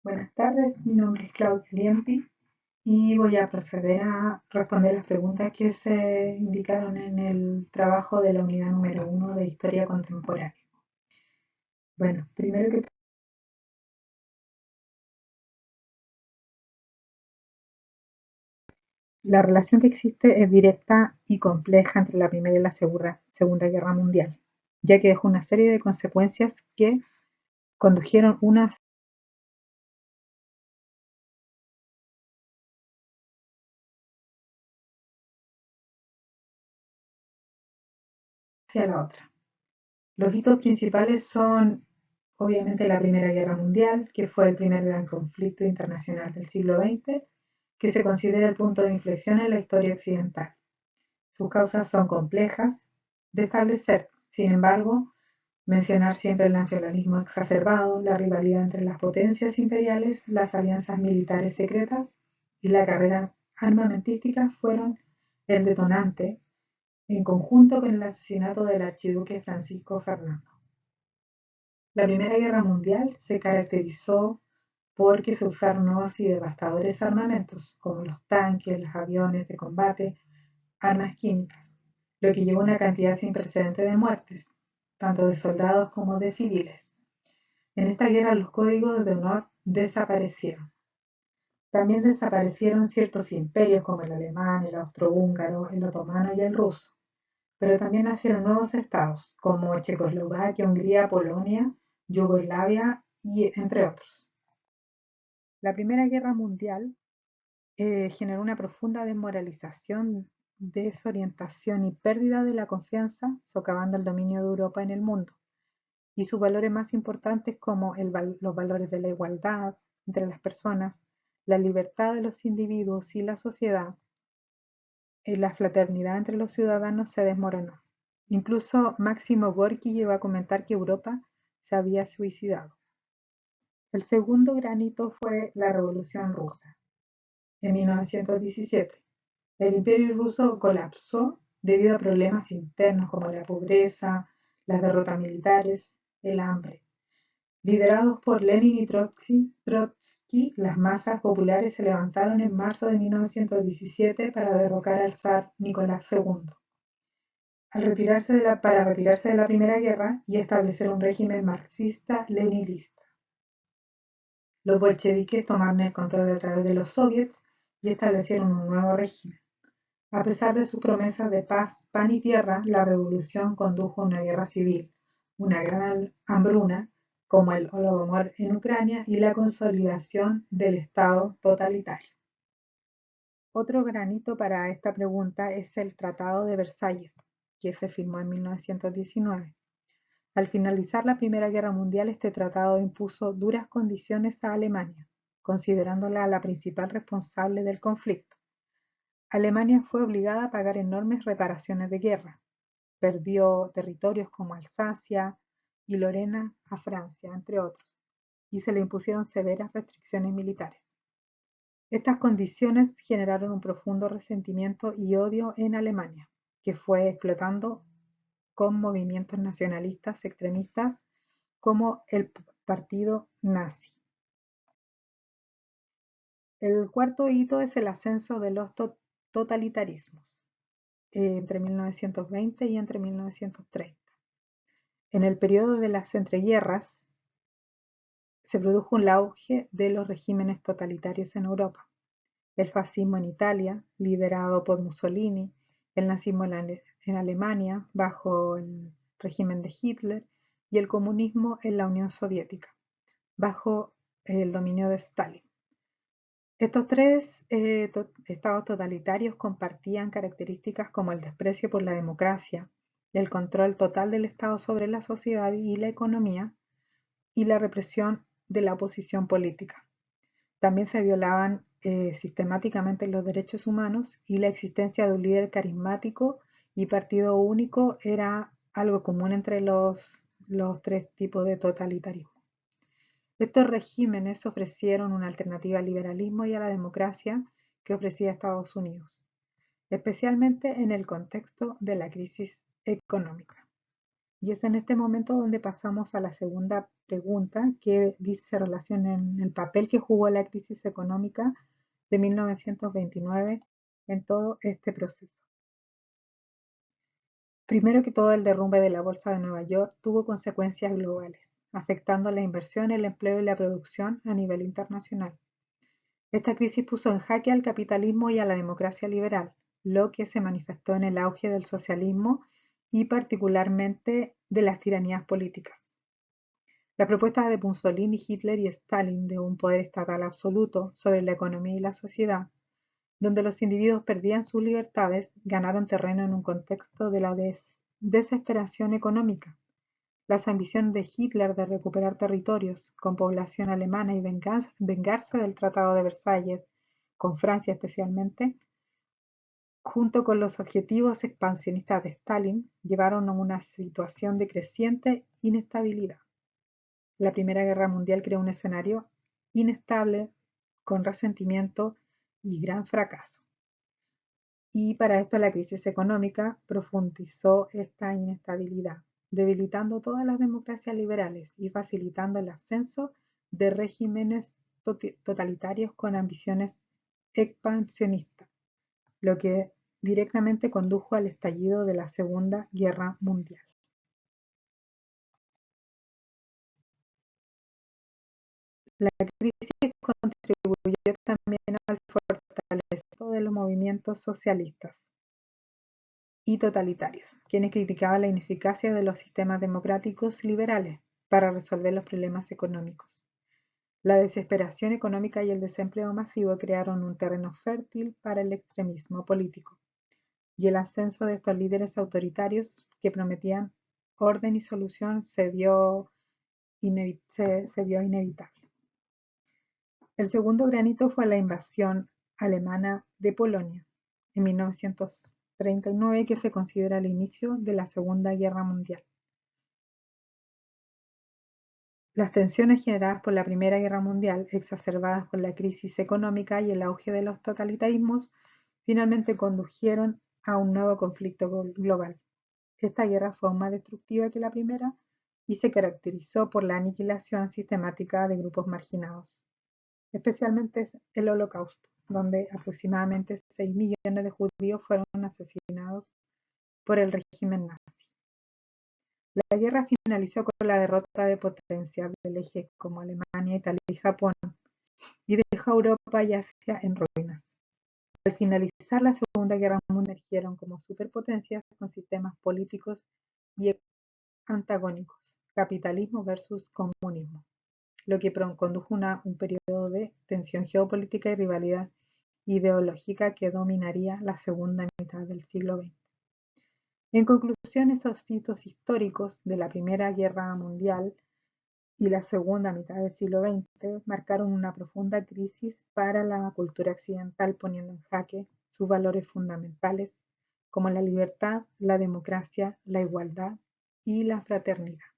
Buenas tardes, mi nombre es Claudia Liempi y voy a proceder a responder las preguntas que se indicaron en el trabajo de la unidad número 1 de Historia Contemporánea. Bueno, primero que todo, la relación que existe es directa y compleja entre la Primera y la Segunda Guerra Mundial, ya que dejó una serie de consecuencias que condujeron una hacia la otra. Los hitos principales son, obviamente, la Primera Guerra Mundial, que fue el primer gran conflicto internacional del siglo XX, que se considera el punto de inflexión en la historia occidental. Sus causas son complejas de establecer, sin embargo, mencionar siempre el nacionalismo exacerbado, la rivalidad entre las potencias imperiales, las alianzas militares secretas y la carrera armamentística fueron el detonante, en conjunto con el asesinato del archiduque Francisco Fernando. La Primera Guerra Mundial se caracterizó porque se usaron nuevos y devastadores armamentos, como los tanques, los aviones de combate, armas químicas, lo que llevó a una cantidad sin precedentes de muertes, tanto de soldados como de civiles. En esta guerra los códigos de honor desaparecieron. También desaparecieron ciertos imperios como el alemán, el austrohúngaro, el otomano y el ruso, pero también nacieron nuevos estados como Checoslovaquia, Hungría, Polonia, Yugoslavia y entre otros. La Primera Guerra Mundial generó una profunda desmoralización, desorientación y pérdida de la confianza, socavando el dominio de Europa en el mundo y sus valores más importantes como los valores de la igualdad entre las personas, la libertad de los individuos y la sociedad, la fraternidad entre los ciudadanos se desmoronó. Incluso Máximo Gorki llegó a comentar que Europa se había suicidado. El segundo gran hito fue la Revolución Rusa, en 1917. El Imperio ruso colapsó debido a problemas internos como la pobreza, las derrotas militares, el hambre. Liderados por Lenin y Trotsky, las masas populares se levantaron en marzo de 1917 para derrocar al zar Nicolás II, para retirarse de la Primera Guerra y establecer un régimen marxista-leninista. Los bolcheviques tomaron el control a través de los soviets y establecieron un nuevo régimen. A pesar de sus promesas de paz, pan y tierra, la revolución condujo a una guerra civil, una gran hambruna, como el Holodomor en Ucrania, y la consolidación del Estado totalitario. Otro granito para esta pregunta es el Tratado de Versalles, que se firmó en 1919. Al finalizar la Primera Guerra Mundial, este tratado impuso duras condiciones a Alemania, considerándola la principal responsable del conflicto. Alemania fue obligada a pagar enormes reparaciones de guerra. Perdió territorios como Alsacia y Lorena a Francia, entre otros, y se le impusieron severas restricciones militares. Estas condiciones generaron un profundo resentimiento y odio en Alemania, que fue explotando con movimientos nacionalistas extremistas como el partido nazi. El cuarto hito es el ascenso de los totalitarismos entre 1920 y entre 1930. En el periodo de las entreguerras se produjo un auge de los regímenes totalitarios en Europa. El fascismo en Italia, liderado por Mussolini, el nazismo en Alemania, bajo el régimen de Hitler, y el comunismo en la Unión Soviética, bajo el dominio de Stalin. Estos tres estados totalitarios compartían características como el desprecio por la democracia, el control total del Estado sobre la sociedad y la economía, y la represión de la oposición política. También se violaban sistemáticamente los derechos humanos y la existencia de un líder carismático y partido único era algo común entre los tres tipos de totalitarismo. Estos regímenes ofrecieron una alternativa al liberalismo y a la democracia que ofrecía Estados Unidos, especialmente en el contexto de la crisis económica. Y es en este momento donde pasamos a la segunda pregunta, que se relaciona en el papel que jugó la crisis económica de 1929 en todo este proceso. Primero que todo, el derrumbe de la Bolsa de Nueva York tuvo consecuencias globales, afectando la inversión, el empleo y la producción a nivel internacional. Esta crisis puso en jaque al capitalismo y a la democracia liberal, lo que se manifestó en el auge del socialismo y particularmente de las tiranías políticas. La propuesta de Mussolini, Hitler y Stalin de un poder estatal absoluto sobre la economía y la sociedad, donde los individuos perdían sus libertades, ganaron terreno en un contexto de la desesperación económica. Las ambiciones de Hitler de recuperar territorios con población alemana y vengarse del Tratado de Versalles, con Francia especialmente, junto con los objetivos expansionistas de Stalin, llevaron a una situación de creciente inestabilidad. La Primera Guerra Mundial creó un escenario inestable, con resentimiento y gran fracaso. Y para esto la crisis económica profundizó esta inestabilidad, debilitando todas las democracias liberales y facilitando el ascenso de regímenes totalitarios con ambiciones expansionistas, lo que directamente condujo al estallido de la Segunda Guerra Mundial. La crisis contribuyó también al fortalecimiento de los movimientos socialistas y totalitarios, quienes criticaban la ineficacia de los sistemas democráticos liberales para resolver los problemas económicos. La desesperación económica y el desempleo masivo crearon un terreno fértil para el extremismo político, y el ascenso de estos líderes autoritarios que prometían orden y solución se vio inevitable. El segundo gran hito fue la invasión alemana de Polonia en 1939, que se considera el inicio de la Segunda Guerra Mundial. Las tensiones generadas por la Primera Guerra Mundial, exacerbadas por la crisis económica y el auge de los totalitarismos, finalmente condujeron a un nuevo conflicto global. Esta guerra fue aún más destructiva que la primera y se caracterizó por la aniquilación sistemática de grupos marginados, especialmente el Holocausto, donde aproximadamente 6 millones de judíos fueron asesinados por el régimen nazi. La guerra finalizó con la derrota de potencias del eje como Alemania, Italia y Japón, y dejó a Europa y Asia en ruinas. Al finalizar la Segunda Guerra Mundial, emergieron como superpotencias con sistemas políticos y antagónicos, capitalismo versus comunismo, lo que condujo a un periodo de tensión geopolítica y rivalidad ideológica que dominaría la segunda mitad del siglo XX. En conclusión, esos hitos históricos de la Primera Guerra Mundial y la segunda mitad del siglo XX marcaron una profunda crisis para la cultura occidental, poniendo en jaque sus valores fundamentales como la libertad, la democracia, la igualdad y la fraternidad.